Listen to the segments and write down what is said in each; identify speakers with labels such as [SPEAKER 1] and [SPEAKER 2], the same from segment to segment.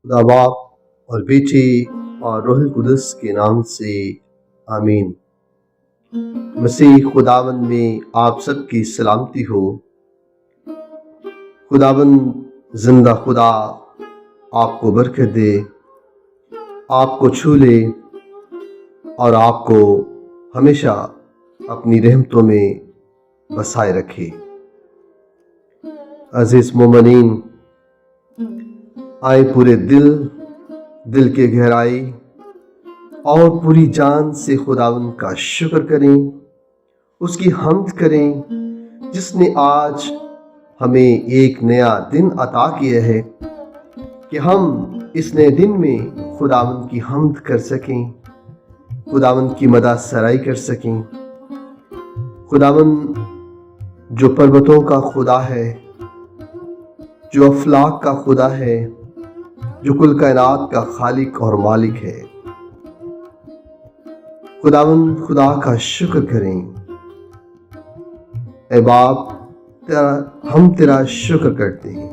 [SPEAKER 1] خدا باپ اور بیٹے اور روح القدس کے نام سے آمین۔ مسیح خداوند میں آپ سب کی سلامتی ہو۔ خداوند زندہ خدا آپ کو برکت دے، آپ کو چھو لے اور آپ کو ہمیشہ اپنی رحمتوں میں بسائے رکھے۔ عزیز مومنین، آئے پورے دل کے گہرائی اور پوری جان سے خداوند کا شکر کریں، اس کی حمد کریں جس نے آج ہمیں ایک نیا دن عطا کیا ہے کہ ہم اس نئے دن میں خداوند کی حمد کر سکیں، خداوند کی مدح سرائی کر سکیں۔ خداوند جو پروتوں کا خدا ہے، جو افلاک کا خدا ہے، جو کل کائنات کا خالق اور مالک ہے، خداوند خدا کا شکر کریں۔ اے باپ، ہم تیرا شکر کرتے ہیں،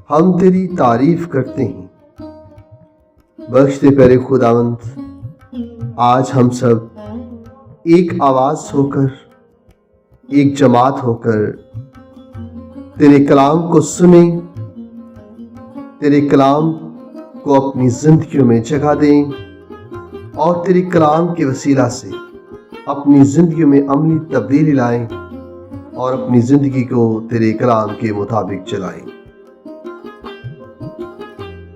[SPEAKER 1] ہم تیری تعریف کرتے ہیں۔ بخشتے پیارے خداوند، آج ہم سب ایک آواز ہو کر، ایک جماعت ہو کر تیرے کلام کو سنیں، تیرے کلام کو اپنی زندگیوں میں جگہ دیں اور تیرے کلام کے وسیلہ سے اپنی زندگیوں میں عملی تبدیلی لائیں اور اپنی زندگی کو تیرے کلام کے مطابق چلائیں۔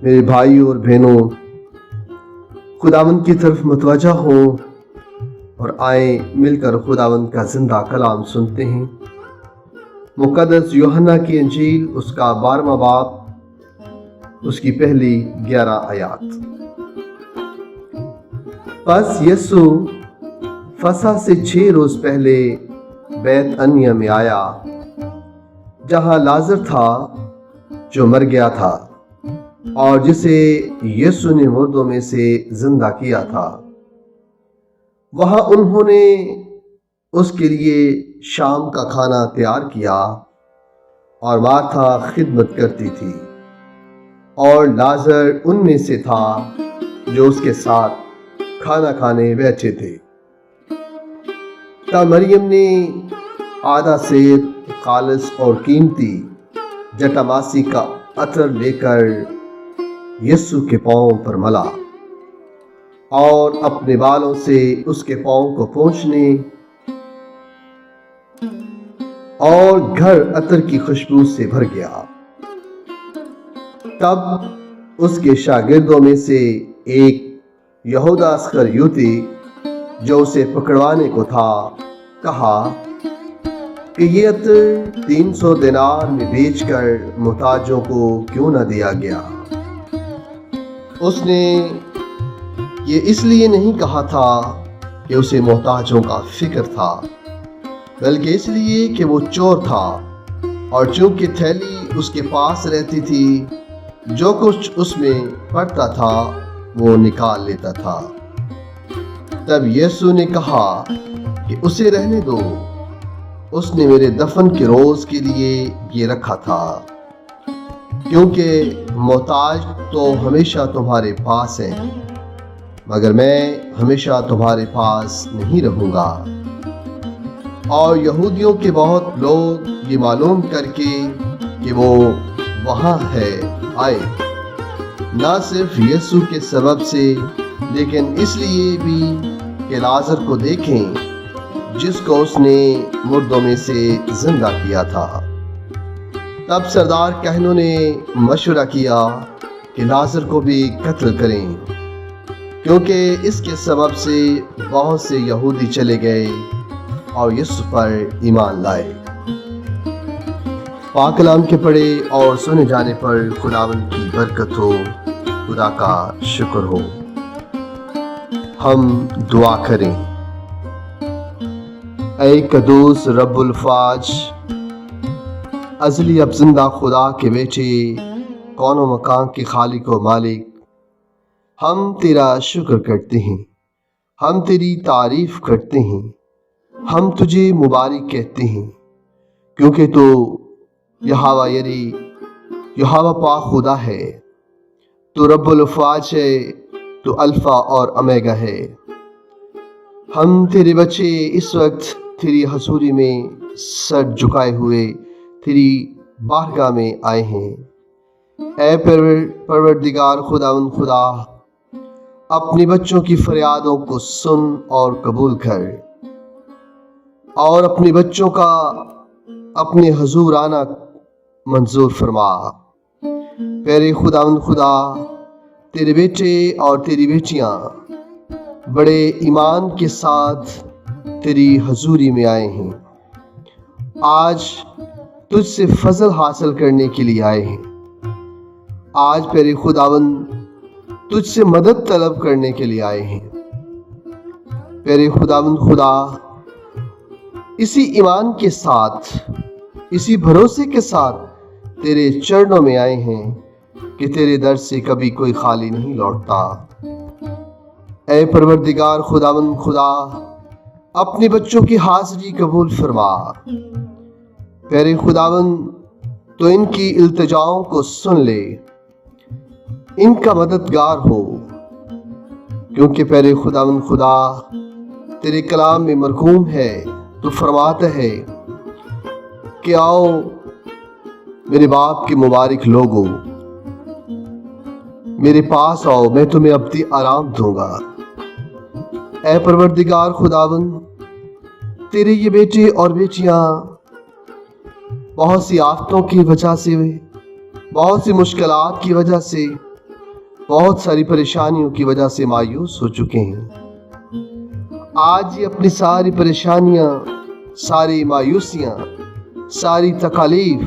[SPEAKER 1] میرے بھائیوں اور بہنوں، خداوند کی طرف متوجہ ہوں اور آئیں مل کر خداوند کا زندہ کلام سنتے ہیں۔ مقدس یوحنا کی انجیل، اس کا 12واں باب، اس کی پہلی 11 آیات۔ پس یسوع فصح سے 6 روز پہلے بیت عنیہ میں آیا، جہاں لازر تھا جو مر گیا تھا اور جسے یسوع نے مردوں میں سے زندہ کیا تھا۔ وہاں انہوں نے اس کے لیے شام کا کھانا تیار کیا اور مارتھا خدمت کرتی تھی اور لازر ان میں سے تھا جو اس کے ساتھ کھانا کھانے بیٹھے تھے۔ تب مریم نے آدھا سیر خالص اور قیمتی جٹاماسی کا عطر لے کر یسوع کے پاؤں پر ملا اور اپنے بالوں سے اس کے پاؤں کو پونچھنے اور گھر عطر کی خوشبو سے بھر گیا۔ تب اس کے شاگردوں میں سے ایک یہودا اسخریوتی جو اسے پکڑوانے کو تھا، کہا کہ یہ عطر 300 دینار میں بیچ کر محتاجوں کو کیوں نہ دیا گیا۔ اس نے یہ اس لیے نہیں کہا تھا کہ اسے محتاجوں کا فکر تھا، بلکہ اس لیے کہ وہ چور تھا اور چونکہ تھیلی اس کے پاس رہتی تھی، جو کچھ اس میں پڑتا تھا وہ نکال لیتا تھا۔ تب یسوع نے کہا کہ اسے رہنے دو، اس نے میرے دفن کے روز کے لیے یہ رکھا تھا، کیونکہ محتاج تو ہمیشہ تمہارے پاس ہیں، مگر میں ہمیشہ تمہارے پاس نہیں رہوں گا۔ اور یہودیوں کے بہت لوگ یہ معلوم کر کے کہ وہ وہاں ہے آئے، نہ صرف یسوع کے سبب سے لیکن اس لیے بھی کہ لازر کو دیکھیں جس کو اس نے مردوں میں سے زندہ کیا تھا۔ تب سردار کہنوں نے مشورہ کیا کہ لازر کو بھی قتل کریں، کیونکہ اس کے سبب سے بہت سے یہودی چلے گئے اور یسوع پر ایمان لائے۔ پاک کلام کے پڑھے اور سنے جانے پر خداوند کی برکت ہو، خدا کا شکر ہو۔ ہم دعا کریں۔ اے قدوس رب الفاج، ازلی اب زندہ خدا کے بیٹے، کون و مکان کے خالق و مالک، ہم تیرا شکر کرتے ہیں، ہم تیری تعریف کرتے ہیں، ہم تجھے مبارک کہتے ہیں، کیونکہ تو یہوہ یری، یہوہ پاک خدا ہے، تو رب الافواج ہے، تو الفا اور امیگا ہے۔ ہم تیرے بچے اس وقت تیری حضوری میں سر جھکائے ہوئے تیری بارگاہ میں آئے ہیں۔ اے پروردگار خداوند خدا، اپنے بچوں کی فریادوں کو سن اور قبول کر، اور اپنے بچوں کا اپنے حضور آنا منظور فرما۔ پیارے خداوند خدا، تیرے بیٹے اور تیری بیٹیاں بڑے ایمان کے ساتھ تیری حضوری میں آئے ہیں۔ آج تجھ سے فضل حاصل کرنے کے لیے آئے ہیں۔ آج پیارے خداوند تجھ سے مدد طلب کرنے کے لیے آئے ہیں۔ پیارے خداوند خدا، اسی ایمان کے ساتھ، اسی بھروسے کے ساتھ تیرے چرنوں میں آئے ہیں کہ تیرے در سے کبھی کوئی خالی نہیں لوٹتا۔ اے پروردگار خداوند خدا، اپنے بچوں کی حاضری قبول فرما۔ پیارے خداوند، تو ان کی التجاؤں کو سن لے، ان کا مددگار ہو، کیونکہ پیارے خداوند خدا، تیرے کلام میں مرقوم ہے، تو فرماتا ہے کہ آؤ میرے باپ کے مبارک لوگو، میرے پاس آؤ، میں تمہیں ابدی آرام دوں گا۔ اے پروردگار خداوند، تیرے یہ بیٹے اور بیٹیاں بہت سی آفتوں کی وجہ سے، بہت سی مشکلات کی وجہ سے، بہت ساری پریشانیوں کی وجہ سے مایوس ہو چکے ہیں۔ آج یہ اپنی ساری پریشانیاں، ساری مایوسیاں، ساری تکالیف،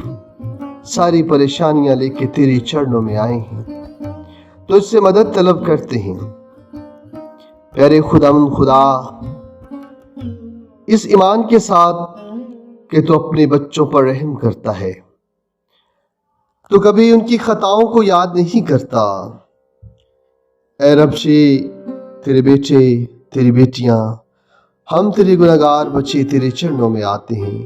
[SPEAKER 1] ساری پریشانیاں لے کے تیرے چرنوں میں آئے ہیں، تو اس سے مدد طلب کرتے ہیں۔ پیارے خداوند خدا، اس ایمان کے ساتھ کہ تو اپنے بچوں پر رحم کرتا ہے، تو کبھی ان کی خطاؤں کو یاد نہیں کرتا۔ اے رب جی، تیرے بیٹے، تیری بیٹیاں، ہم تیرے گنہگار بچے تیرے چرنوں میں آتے ہیں۔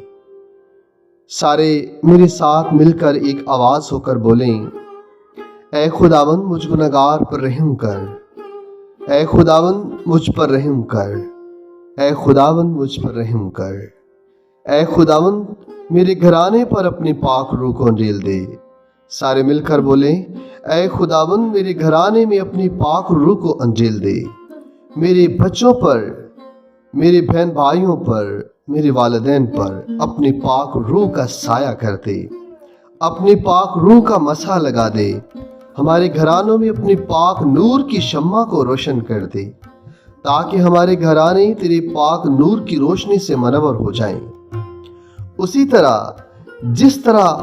[SPEAKER 1] سارے میرے ساتھ مل کر ایک آواز ہو کر بولیں، اے خداوند مجھ گنہگار پر رحم کر، اے خداوند مجھ پر رحم کر، اے خداوند مجھ پر رحم کر، اے خداوند میرے گھرانے پر اپنی پاک روح کو انجیل دے۔ سارے مل کر بولیں، اے خداوند میرے گھرانے میں اپنی پاک روح کو انجیل دے، میرے بچوں پر، میرے بہن بھائیوں پر، میرے والدین پر اپنی پاک روح کا سایہ کر دے، اپنی پاک روح کا مسح لگا دے، ہمارے گھرانوں میں اپنی پاک نور کی شمع کو روشن کر دے، تاکہ ہمارے گھرانے تیرے پاک نور کی روشنی سے منور ہو جائیں۔ اسی طرح جس طرح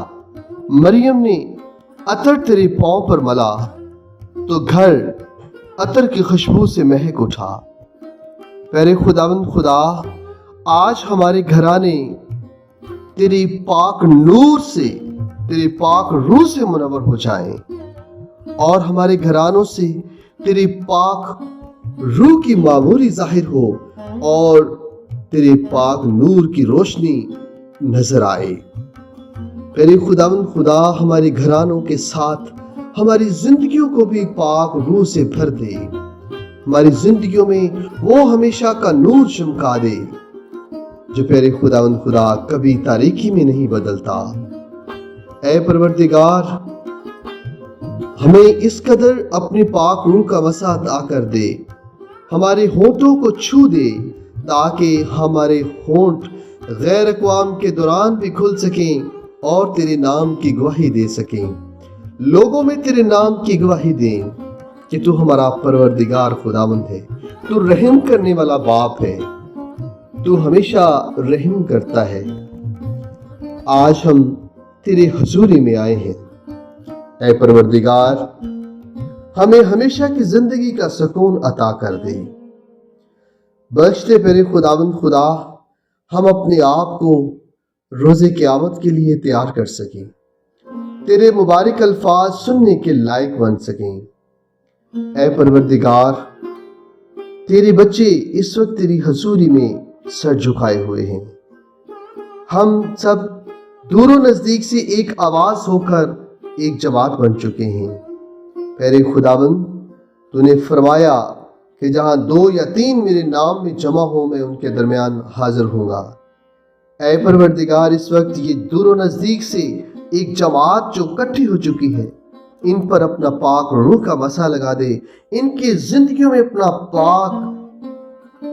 [SPEAKER 1] مریم نے عطر تیرے پاؤں پر ملا تو گھر عطر کی خوشبو سے مہک اٹھا۔ پیارے خداوند خدا، آج ہمارے گھرانے تیری پاک نور سے، تیری پاک روح سے منور ہو جائیں، اور ہمارے گھرانوں سے تیری پاک روح کی معموری ظاہر ہو، اور تیرے پاک نور کی روشنی نظر آئے۔ پیارے خداوند خدا، ہمارے گھرانوں کے ساتھ ہماری زندگیوں کو بھی پاک روح سے بھر دے، ہماری زندگیوں میں وہ ہمیشہ کا نور چمکا دے جو پیارے خداوند خدا کبھی تاریکی میں نہیں بدلتا۔ اے پروردگار، ہمیں اس قدر اپنی پاک روح کا مسح عطا کر دے، ہمارے ہونٹوں کو چھو دے، تاکہ ہمارے ہونٹ غیر اقوام کے دوران بھی کھل سکیں اور تیرے نام کی گواہی دے سکیں، لوگوں میں تیرے نام کی گواہی دیں کہ تو ہمارا پروردگار خداوند ہے، تو رحم کرنے والا باپ ہے، تو ہمیشہ رحم کرتا ہے۔ آج ہم تیرے حضوری میں آئے ہیں۔ اے پروردگار، ہمیں ہمیشہ کی زندگی کا سکون عطا کر دے۔ بخشتے پیارے خداوند خدا، ہم اپنے آپ کو روز قیامت کے لیے تیار کر سکیں، تیرے مبارک الفاظ سننے کے لائق بن سکیں۔ اے پروردگار، تیرے بچے اس وقت تیری حضوری میں سر جھکائے ہوئے ہیں۔ ہم سب دور و نزدیک سے ایک آواز ہو کر ایک جماعت بن چکے ہیں، پیارے خداوند تو نے فرمایا کہ جہاں 2 یا 3 میرے نام میں جمع ہوں میں ان کے درمیان حاضر ہوں گا۔ اے پروردگار اس وقت یہ دور و نزدیک سے ایک جماعت جو اکٹھی ہو چکی ہے ان پر اپنا پاک روح کا مسا لگا دے، ان کی زندگیوں میں اپنا پاک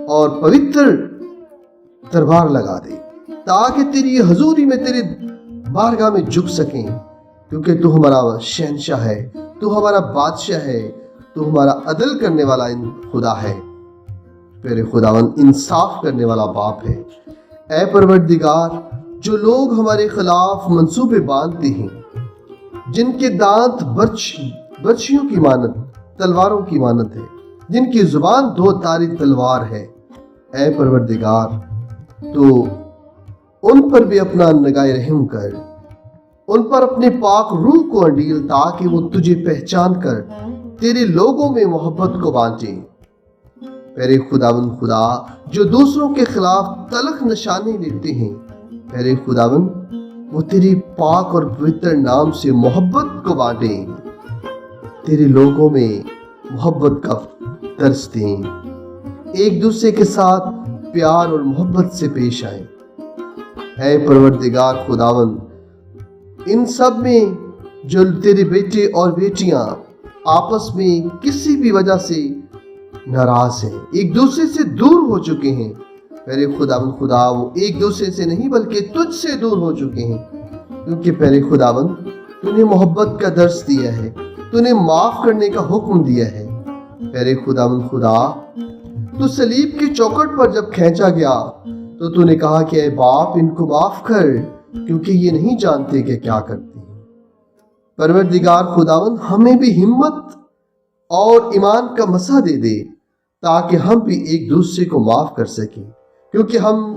[SPEAKER 1] اور پوتر دربار لگا دے تاکہ تیری حضوری میں تیرے بارگاہ میں جھک سکیں، کیونکہ تو ہمارا شہنشاہ ہے، تو ہمارا بادشاہ ہے، تو ہمارا عدل کرنے والا خدا ہے، میرے خداوند انصاف کرنے والا باپ ہے۔ اے پروردگار جو لوگ ہمارے خلاف منصوبے باندھتے ہیں، جن کے دانت برچھیوں کی مانند تلواروں کی مانند ہے، جن کی زبان 2 تاری تلوار ہے، اے پروردگار تو ان پر بھی اپنا نگاہ رحم کر، ان پر اپنے پاک روح کو انڈیل تاکہ وہ تجھے پہچان کر تیرے لوگوں میں محبت کو بانٹیں۔ میرے خداوند خدا جو دوسروں کے خلاف تلخ نشانی لیتے ہیں، میرے خداوند وہ تیری پاک اور پوتر نام سے محبت کو بانٹیں، تیرے لوگوں میں محبت کا درس دیں، ایک دوسرے کے ساتھ پیار اور محبت سے پیش آئیں۔ اے پروردگار خداوند ان سب میں جو تیرے بیٹے اور بیٹیاں آپس میں کسی بھی وجہ سے ناراض ہیں، ایک دوسرے سے دور ہو چکے ہیں، میرے خداوند خدا وہ ایک دوسرے سے نہیں بلکہ تجھ سے دور ہو چکے ہیں، کیونکہ میرے خداوند تو نے محبت کا درس دیا ہے، تو نے معاف کرنے کا حکم دیا ہے۔ میرے خداوند خدا تو صلیب کی چوکھٹ پر جب کھینچا گیا تو نے کہا کہ اے باپ ان کو معاف کر کیونکہ یہ نہیں جانتے کہ کیا کرتے ہیں۔ پروردگار خداوند ہمیں بھی ہمت اور ایمان کا مسا دے دے تاکہ ہم بھی ایک دوسرے کو معاف کر سکیں، کیونکہ ہم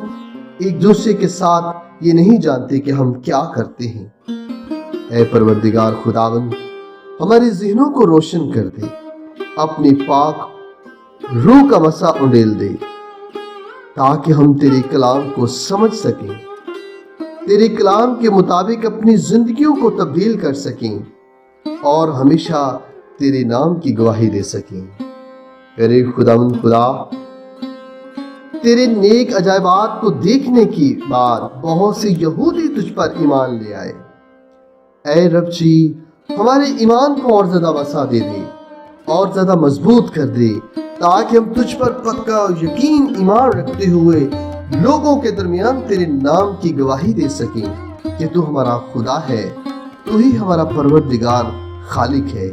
[SPEAKER 1] ایک دوسرے کے ساتھ یہ نہیں جانتے کہ ہم کیا کرتے ہیں۔ اے پروردگار خداوند ہمارے ذہنوں کو روشن کر دے، اپنی پاک روح کا مسا انڈیل دے تاکہ ہم تیرے کلام کو سمجھ سکیں، تیرے کلام کے مطابق اپنی زندگیوں کو تبدیل کر سکیں اور ہمیشہ تیرے نام کی گواہی دے سکیں۔ میرے خداوند خدا تیرے نیک عجائبات کو دیکھنے کی بعد بہت سے یہودی تجھ پر ایمان لے آئے۔ اے رب جی ہمارے ایمان کو اور زیادہ وسع دے دے اور زیادہ مضبوط کر دے تاکہ ہم تجھ پر پکا یقین ایمان رکھتے ہوئے لوگوں کے درمیان تیرے نام کی گواہی دے سکیں کہ تو ہمارا خدا ہے، تو ہی ہمارا پروردگار خالق ہے،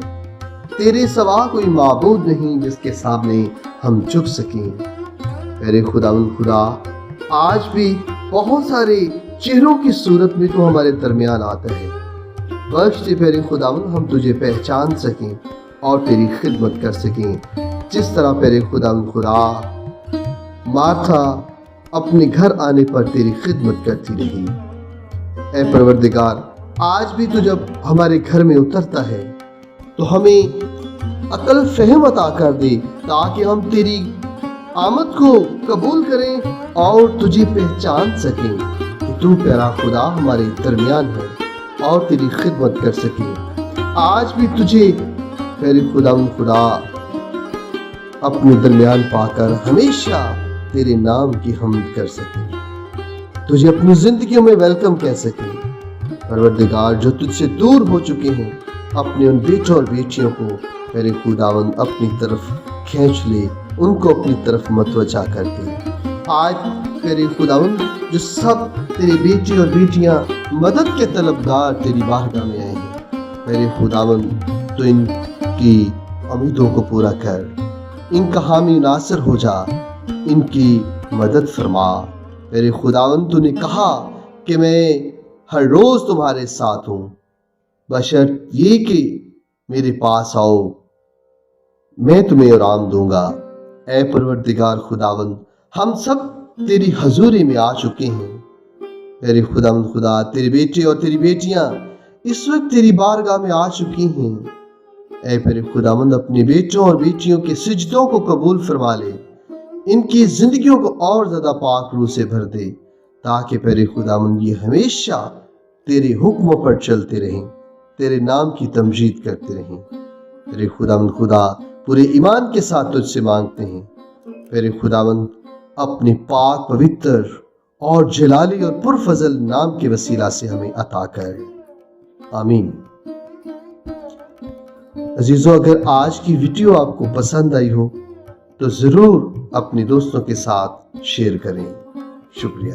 [SPEAKER 1] تیرے سوا کوئی معبود نہیں جس کے سامنے ہم جھک سکیں۔ میرے خداوند خدا آج بھی بہت سارے چہروں کی صورت میں تو ہمارے درمیان آتا ہے، بخش دے میرے خداوند ہم تجھے پہچان سکیں اور تیری خدمت کر سکیں، جس طرح میرے خداوند خدا مارتھا اپنے گھر آنے پر تیری خدمت کرتی رہی۔ اے پروردگار آج بھی تو جب ہمارے گھر میں اترتا ہے تو ہمیں عقل فہم عطا کر دے تاکہ ہم تیری آمد کو قبول کریں اور تجھے پہچان سکیں کہ تو پیارا خدا ہمارے درمیان ہے اور تیری خدمت کر سکیں۔ آج بھی تجھے میرے خداوند خدا اپنے درمیان پا کر ہمیشہ تیرے نام کی حمد کر سکیں، تجھے اپنی زندگیوں میں ویلکم کہہ سکیں۔ پروردگار جو تجھ سے دور ہو چکے ہیں اپنے ان بیٹوں اور بیٹیوں کو میرے خداوند اپنی طرف کھینچ لے، ان کو اپنی طرف متوجہ کر دے۔ آج میرے خداوند جو سب تیرے بیٹے اور بیٹیاں مدد کے طلبگار تیری بارگاہ میں آئے ہیں، میرے خداوند تو ان کی امیدوں کو پورا کر، ان کا حامی ناصر ہو جا، ان کی مدد فرما۔ میرے خداوند تو نے کہا کہ میں ہر روز تمہارے ساتھ ہوں، بشرط یہ کہ میرے پاس آؤ، میں تمہیں آرام دوں گا۔ اے پروردگار خداوند ہم سب تیری حضوری میں آ چکے ہیں، میرے خداوند خدا تیرے بیٹے اور تیری بیٹیاں اس وقت تیری بارگاہ میں آ چکی ہیں۔ اے میرے خداوند اپنے بیٹوں اور بیٹیوں کے سجدوں کو قبول فرما لے، ان کی زندگیوں کو اور زیادہ پاک روح سے بھر دے تاکہ میرے خداوند یہ ہمیشہ تیرے حکموں پر چلتے رہیں، تیرے نام کی تمجید کرتے رہیں۔ میرے خداوند خدا پورے ایمان کے ساتھ تجھ سے مانگتے ہیں، میرے خداوند اپنے پاک پوتر اور جلالی اور پرفضل نام کے وسیلہ سے ہمیں عطا کر، آمین۔ عزیزو، اگر آج کی ویڈیو آپ کو پسند آئی ہو تو ضرور اپنے دوستوں کے ساتھ شیئر کریں۔ شکریہ۔